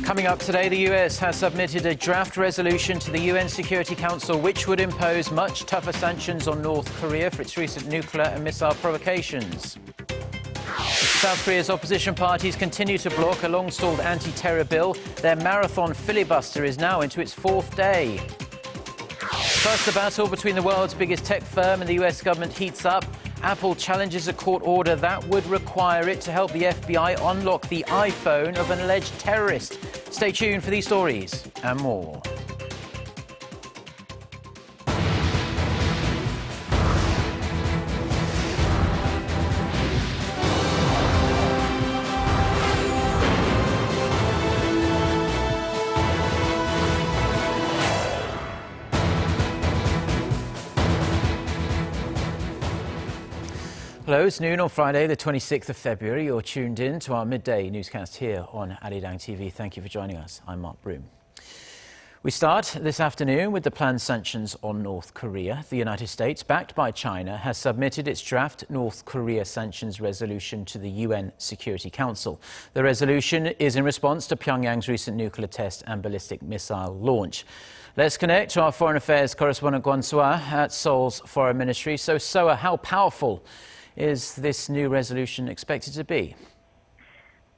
Coming up today, the U.S. has submitted a draft resolution to the UN Security Council which would impose much tougher sanctions on North Korea for its recent nuclear and missile provocations. South Korea's opposition parties continue to block a long-stalled anti-terror bill. Their marathon filibuster is now into its fourth day. First, the battle between the world's biggest tech firm and the U.S. government heats up. Apple challenges a court order that would require it to help the FBI unlock the iPhone of an alleged terrorist. Stay tuned for these stories and more. Hello, it's noon on Friday, the 26th of February. You're tuned in to our midday newscast here on Arirang TV. Thank you for joining us. I'm Mark Broom. We start this afternoon with the planned sanctions on North Korea. The United States, backed by China, has submitted its draft North Korea sanctions resolution to the UN Security Council. The resolution is in response to Pyongyang's recent nuclear test and ballistic missile launch. Let's connect to our Foreign Affairs correspondent Gwon Soa at Seoul's Foreign Ministry. So, Soa, how powerful is this new resolution expected to be?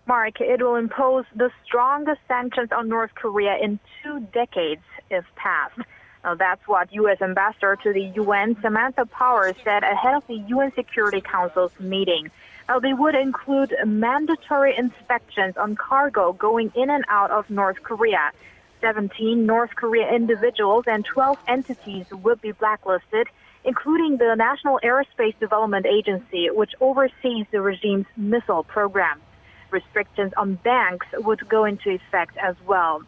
Mark, it will impose the strongest sanctions on North Korea in 2 decades if passed. Now, that's what U.S. Ambassador to the UN, Samantha Power, said ahead of the UN Security Council's meeting. Now, they would include mandatory inspections on cargo going in and out of North Korea. 17 North Korea individuals and 12 entities would be blacklisted, including the National Aerospace Development Agency, which oversees the regime's missile program. Restrictions on banks would go into effect as well.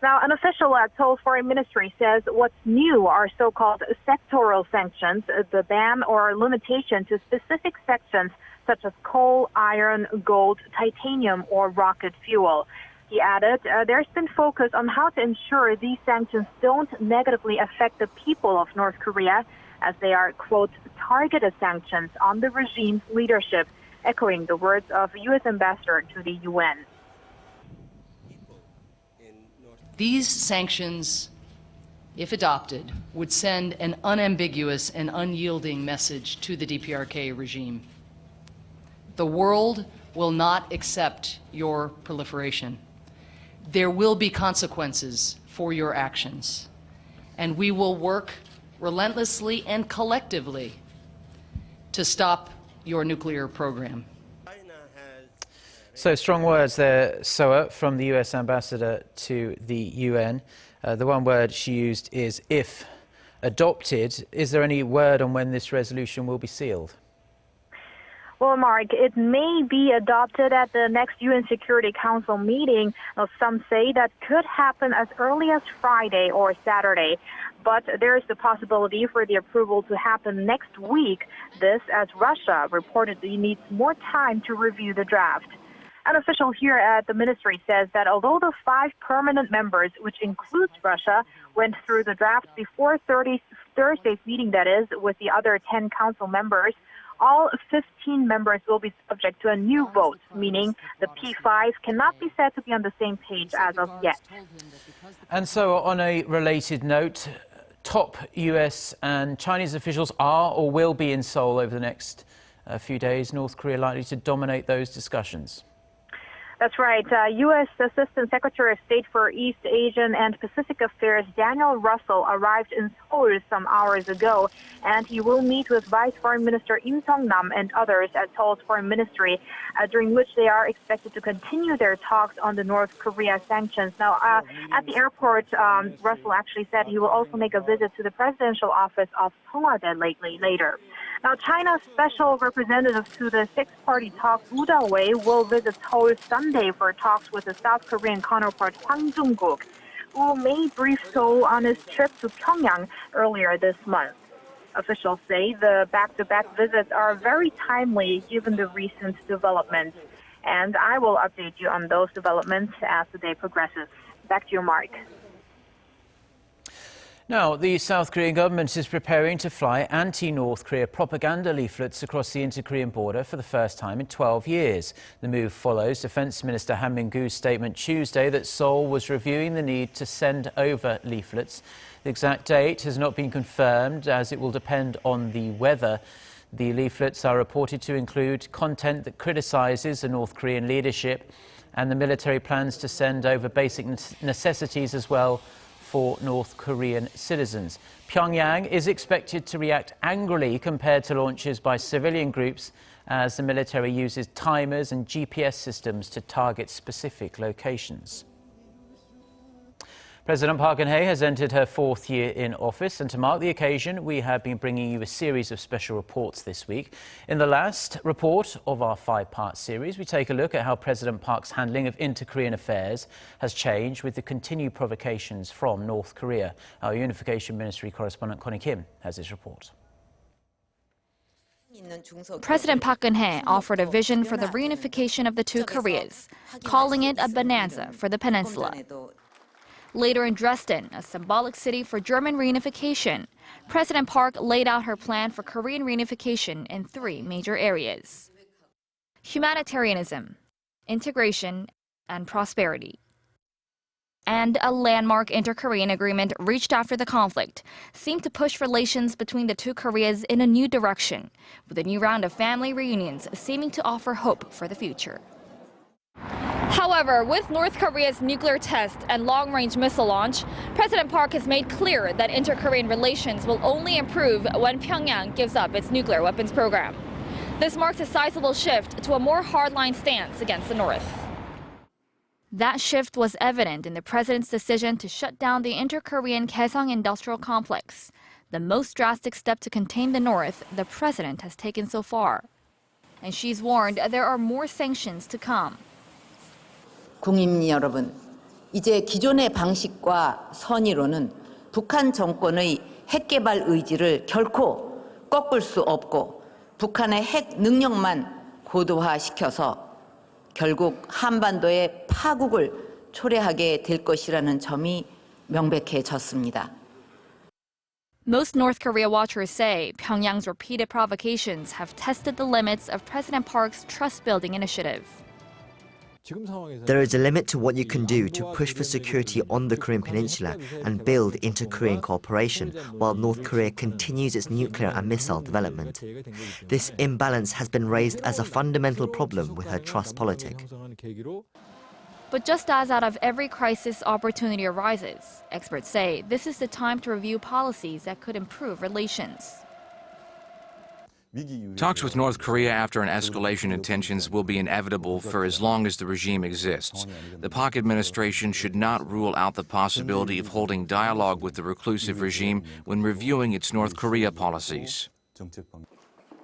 Now, an official at Seoul's Foreign Ministry says what's new are so-called sectoral sanctions, the ban or limitation to specific sections such as coal, iron, gold, titanium, or rocket fuel. He added, there's been focus on how to ensure these sanctions don't negatively affect the people of North Korea, as they are, quote, targeted sanctions on the regime's leadership, echoing the words of U.S. Ambassador to the UN. These sanctions, if adopted, would send an unambiguous and unyielding message to the DPRK regime. The world will not accept your proliferation. There will be consequences for your actions, and we will work relentlessly and collectively to stop your nuclear program. So strong words there, Soa, from the US ambassador to the UN. The one word she used is if adopted. Is there any word on when this resolution will be sealed? Well, Mark, it may be adopted at the next UN Security Council meeting. Some say that could happen as early as Friday or Saturday. But there is the possibility for the approval to happen next week. This as Russia reportedly needs more time to review the draft. An official here at the ministry says that although the 5 permanent members, which includes Russia, went through the draft before Thursday's meeting, that is, with the other 10 council members, all 15 members will be subject to a new vote, meaning the P5 cannot be said to be on the same page as of yet. And so, on a related note, top US and Chinese officials are or will be in Seoul over the next few days. North Korea likely to dominate those discussions. That's right. U.S. Assistant Secretary of State for East Asian and Pacific Affairs Daniel Russell arrived in Seoul some hours ago, and he will meet with Vice Foreign Minister Im Sung-nam and others at Seoul's Foreign Ministry, during which they are expected to continue their talks on the North Korea sanctions. Now, at the airport, Russell actually said he will also make a visit to the presidential office of Cheongwade later. Now, China's special representative to the six-party talks, Woo Da-wei, will visit Seoul Sunday for talks with the South Korean counterpart Hwang Jung-guk, who may brief Seoul on his trip to Pyongyang earlier this month. Officials say the back-to-back visits are very timely given the recent developments, and I will update you on those developments as the day progresses. Back to you, Mark. Now, the South Korean government is preparing to fly anti-North Korea propaganda leaflets across the inter-Korean border for the first time in 12 years. The move follows Defense Minister Han Min-goo's statement Tuesday that Seoul was reviewing the need to send over leaflets. The exact date has not been confirmed, as it will depend on the weather. The leaflets are reported to include content that criticizes the North Korean leadership, and the military plans to send over basic necessities as well for North Korean citizens. Pyongyang is expected to react angrily compared to launches by civilian groups, as the military uses timers and GPS systems to target specific locations. President Park Geun-hye has entered her fourth year in office, and to mark the occasion, we have been bringing you a series of special reports this week. In the last report of our five-part series, we take a look at how President Park's handling of inter-Korean affairs has changed with the continued provocations from North Korea. Our Unification Ministry correspondent Connie Kim has this report. President Park Geun-hye offered a vision for the reunification of the two Koreas, calling it a bonanza for the peninsula. Later in Dresden, a symbolic city for German reunification, President Park laid out her plan for Korean reunification in three major areas: humanitarianism, integration, and prosperity. And a landmark inter-Korean agreement reached after the conflict seemed to push relations between the two Koreas in a new direction, with a new round of family reunions seeming to offer hope for the future. However, with North Korea's nuclear test and long-range missile launch, President Park has made clear that inter-Korean relations will only improve when Pyongyang gives up its nuclear weapons program. This marks a sizable shift to a more hardline stance against the North. That shift was evident in the president's decision to shut down the inter-Korean Kaesong industrial complex, the most drastic step to contain the North the president has taken so far. And she's warned there are more sanctions to come. 국민 여러분, 이제 기존의 방식과 선의로는 북한 정권의 핵개발 의지를 결코 꺾을 수 없고 북한의 핵 능력만 고도화시켜서 결국 한반도의 파국을 초래하게 될 것이라는 점이 명백해졌습니다. Most North Korea watchers say Pyongyang's repeated provocations have tested the limits of President Park's trust-building initiative. There is a limit to what you can do to push for security on the Korean peninsula and build inter-Korean cooperation while North Korea continues its nuclear and missile development. This imbalance has been raised as a fundamental problem with her trust politic. But just as out of every crisis opportunity arises, experts say this is the time to review policies that could improve relations. Talks with North Korea after an escalation in tensions will be inevitable for as long as the regime exists. The Park administration should not rule out the possibility of holding dialogue with the reclusive regime when reviewing its North Korea policies.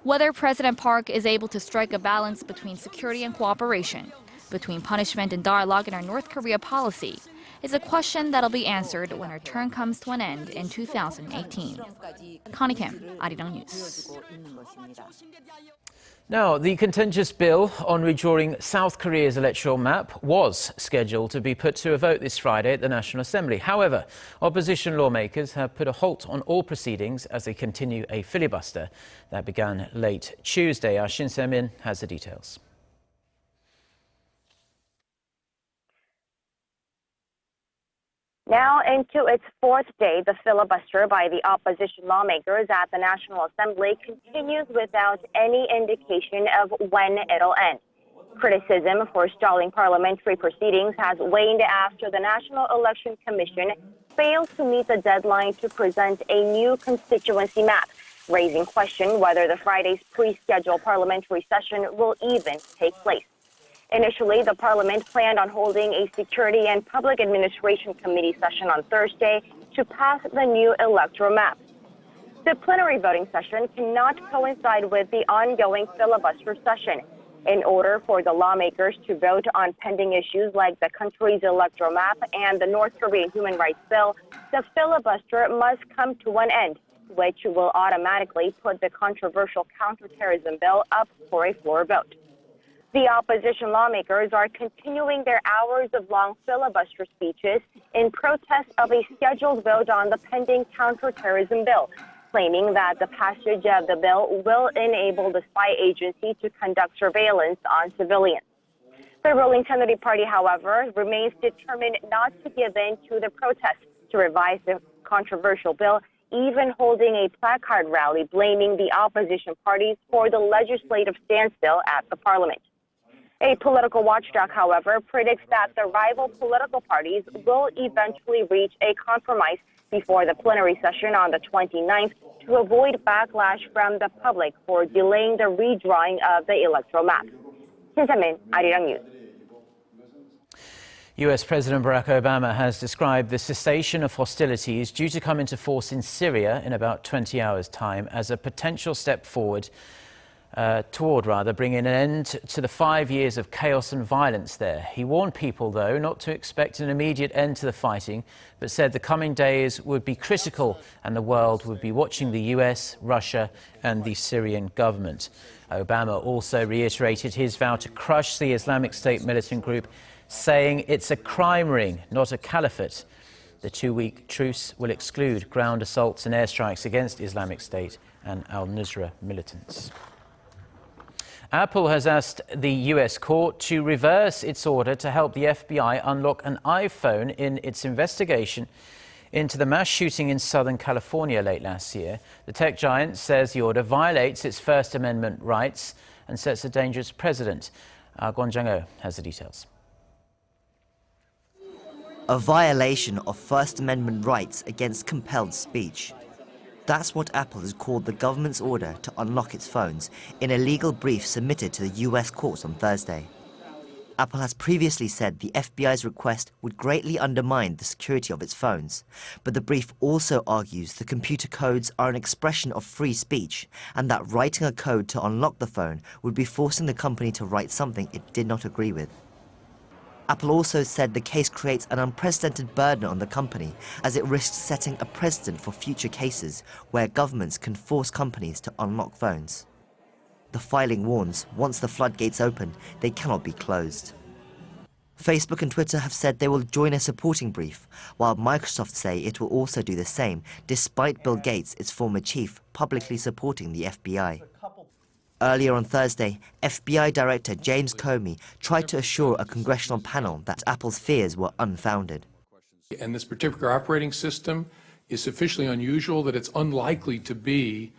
Whether President Park is able to strike a balance between security and cooperation, between punishment and dialogue in our North Korea policy, is a question that'll be answered when her term comes to an end in 2018. Connie Kim, Arirang News. Now, the contentious bill on redrawing South Korea's electoral map was scheduled to be put to a vote this Friday at the National Assembly. However, opposition lawmakers have put a halt on all proceedings as they continue a filibuster that began late Tuesday. Our Shin Se-min has the details. Now into its fourth day, the filibuster by the opposition lawmakers at the National Assembly continues without any indication of when it'll end. Criticism for stalling parliamentary proceedings has waned after the National Election Commission failed to meet the deadline to present a new constituency map, raising question whether the Friday's pre-scheduled parliamentary session will even take place. Initially, the parliament planned on holding a Security and Public Administration Committee session on Thursday to pass the new electoral map. The plenary voting session cannot coincide with the ongoing filibuster session. In order for the lawmakers to vote on pending issues like the country's electoral map and the North Korean human rights bill, the filibuster must come to an end, which will automatically put the controversial counterterrorism bill up for a floor vote. The opposition lawmakers are continuing their hours-of-long filibuster speeches in protest of a scheduled vote on the pending counterterrorism bill, claiming that the passage of the bill will enable the spy agency to conduct surveillance on civilians. The ruling Tenori Party, however, remains determined not to give in to the protests to revise the controversial bill, even holding a placard rally blaming the opposition parties for the legislative standstill at the parliament. A political watchdog, however, predicts that the rival political parties will eventually reach a compromise before the plenary session on the 29th to avoid backlash from the public for delaying the redrawing of the electoral map. 신세민, Arirang News. U.S. President Barack Obama has described the cessation of hostilities due to come into force in Syria in about 20 hours' time as a potential step forward toward bringing an end to the 5 years of chaos and violence there. He warned people, though, not to expect an immediate end to the fighting, but said the coming days would be critical and the world would be watching the U.S., Russia and the Syrian government. Obama also reiterated his vow to crush the Islamic State militant group, saying it's a crime ring, not a caliphate. The 2-week truce will exclude ground assaults and airstrikes against Islamic State and al-Nusra militants. Apple has asked the U.S. court to reverse its order to help the FBI unlock an iPhone in its investigation into the mass shooting in Southern California late last year. The tech giant says the order violates its First Amendment rights and sets a dangerous precedent. Guan Zhang-o has the details. A violation of First Amendment rights against compelled speech. That's what Apple has called the government's order to unlock its phones in a legal brief submitted to the U.S. courts on Thursday. Apple has previously said the FBI's request would greatly undermine the security of its phones, but the brief also argues the computer codes are an expression of free speech and that writing a code to unlock the phone would be forcing the company to write something it did not agree with. Apple also said the case creates an unprecedented burden on the company as it risks setting a precedent for future cases where governments can force companies to unlock phones. The filing warns once the floodgates open, they cannot be closed. Facebook and Twitter have said they will join a supporting brief, while Microsoft say it will also do the same, despite Bill Gates, its former chief, publicly supporting the FBI. Earlier on Thursday, FBI Director James Comey tried to assure a congressional panel that Apple's fears were unfounded. And this particular operating system is sufficiently unusual that it's unlikely to be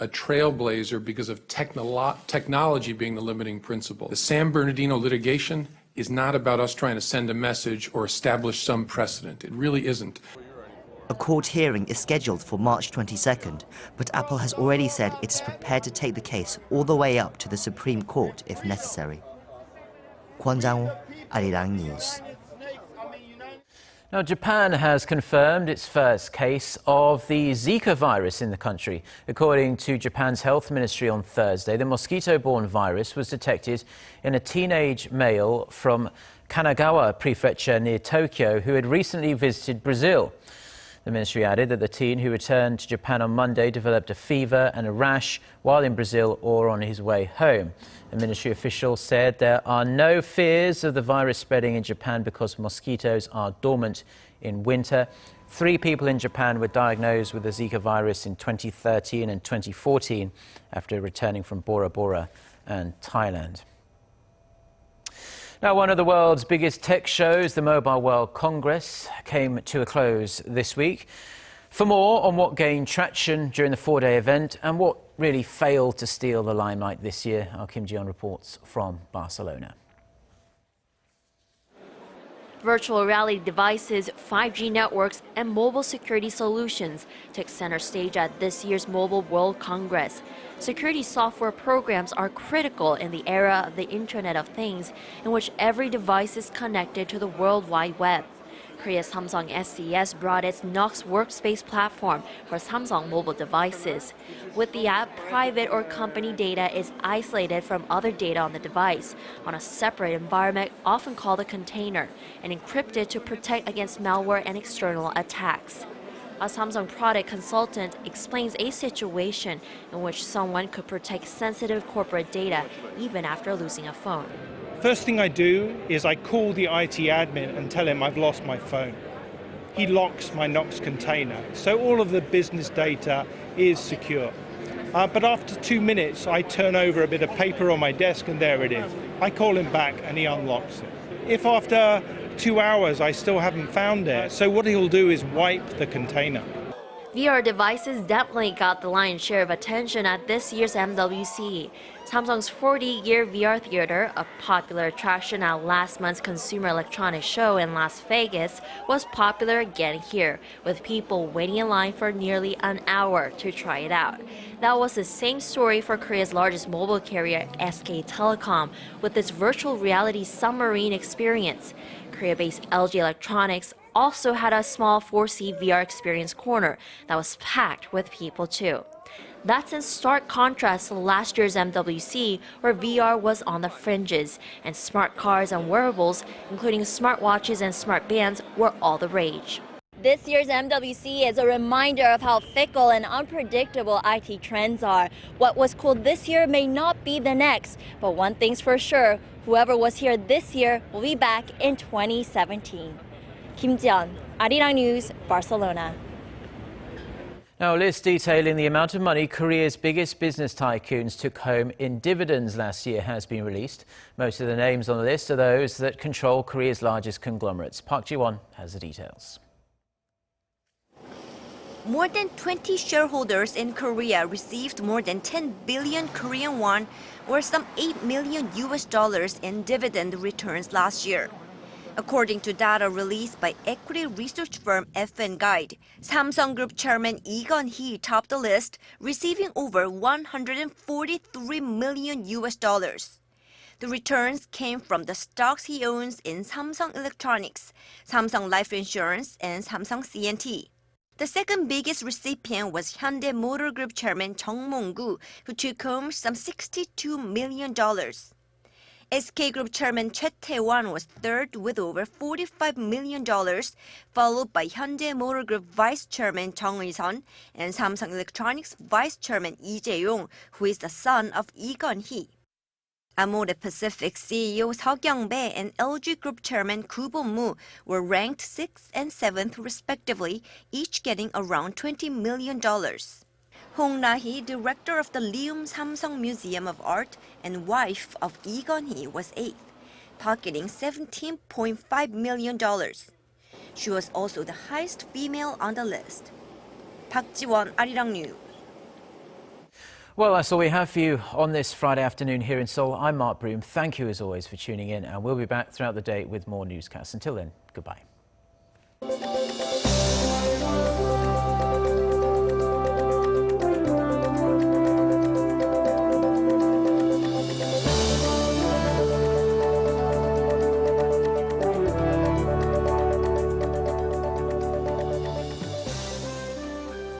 a trailblazer because of technology being the limiting principle. The San Bernardino litigation is not about us trying to send a message or establish some precedent. It really isn't. A court hearing is scheduled for March 22nd, but Apple has already said it is prepared to take the case all the way up to the Supreme Court if necessary. Kwon Jang-woo, Arirang News. Now, Japan has confirmed its first case of the Zika virus in the country. According to Japan's health ministry on Thursday, the mosquito-borne virus was detected in a teenage male from Kanagawa Prefecture near Tokyo who had recently visited Brazil. The ministry added that the teen who returned to Japan on Monday developed a fever and a rash while in Brazil or on his way home. The ministry official said there are no fears of the virus spreading in Japan because mosquitoes are dormant in winter. 3 people in Japan were diagnosed with the Zika virus in 2013 and 2014 after returning from Bora Bora and Thailand. Now, one of the world's biggest tech shows, the Mobile World Congress, came to a close this week. For more on what gained traction during the 4-day event and what really failed to steal the limelight this year, our Kim Ji-yeon reports from Barcelona. Virtual reality devices, 5G networks, and mobile security solutions took center stage at this year's Mobile World Congress. Security software programs are critical in the era of the Internet of Things, in which every device is connected to the World Wide Web. Korea's Samsung SES brought its Knox workspace platform for Samsung mobile devices. With the app, private or company data is isolated from other data on the device on a separate environment, often called a container, and encrypted to protect against malware and external attacks. A Samsung product consultant explains a situation in which someone could protect sensitive corporate data even after losing a phone. First thing I do is I call the IT admin and tell him I've lost my phone. He locks my Knox container, so all of the business data is secure. But after 2 minutes, I turn over a bit of paper on my desk and there it is. I call him back and he unlocks it. If after 2 hours I still haven't found it, so what he'll do is wipe the container. VR devices definitely got the lion's share of attention at this year's MWC. Samsung's 40-year VR theater, a popular attraction at last month's Consumer Electronics Show in Las Vegas, was popular again here, with people waiting in line for nearly an hour to try it out. That was the same story for Korea's largest mobile carrier, SK Telecom, with its virtual reality submarine experience. Korea-based LG Electronics also had a small 4C VR experience corner that was packed with people too. That's in stark contrast to last year's MWC, where VR was on the fringes, and smart cars and wearables, including smartwatches and smart bands, were all the rage. This year's MWC is a reminder of how fickle and unpredictable IT trends are. What was cool this year may not be the next, but one thing's for sure, whoever was here this year will be back in 2017. Kim Jian, Arirang News, Barcelona. Now, a list detailing the amount of money Korea's biggest business tycoons took home in dividends last year has been released. Most of the names on the list are those that control Korea's largest conglomerates. Park Ji-won has the details. More than 20 shareholders in Korea received more than 10 billion Korean won, or some $8 million in dividend returns last year. According to data released by equity research firm FN Guide, Samsung Group chairman Lee Gun-hee topped the list, receiving over $143 million. The returns came from the stocks he owns in Samsung Electronics, Samsung Life Insurance, and Samsung C&T. The second biggest recipient was Hyundai Motor Group chairman Chung Mong-gu, who took home some $62 million. SK Group chairman Choi Tae-won was third with over $45 million, followed by Hyundai Motor Group vice chairman Chung Ui-sun and Samsung Electronics vice chairman Lee Jae-yong, who is the son of Lee Gun-hee. Amore Pacific CEO Seok Young-bae and LG Group chairman Koo Bon-moo were ranked 6th and 7th respectively, each getting around $20 million. Hong Na-hee, director of the Leum Samsung Museum of Art and wife of Lee Gun-hee, was 8th, pocketing $17.5 million. She was also the highest female on the list. Park Ji-won, Arirang News. Well, that's all we have for you on this Friday afternoon here in Seoul. I'm Mark Broom. Thank you as always for tuning in, and we'll be back throughout the day with more newscasts. Until then, goodbye.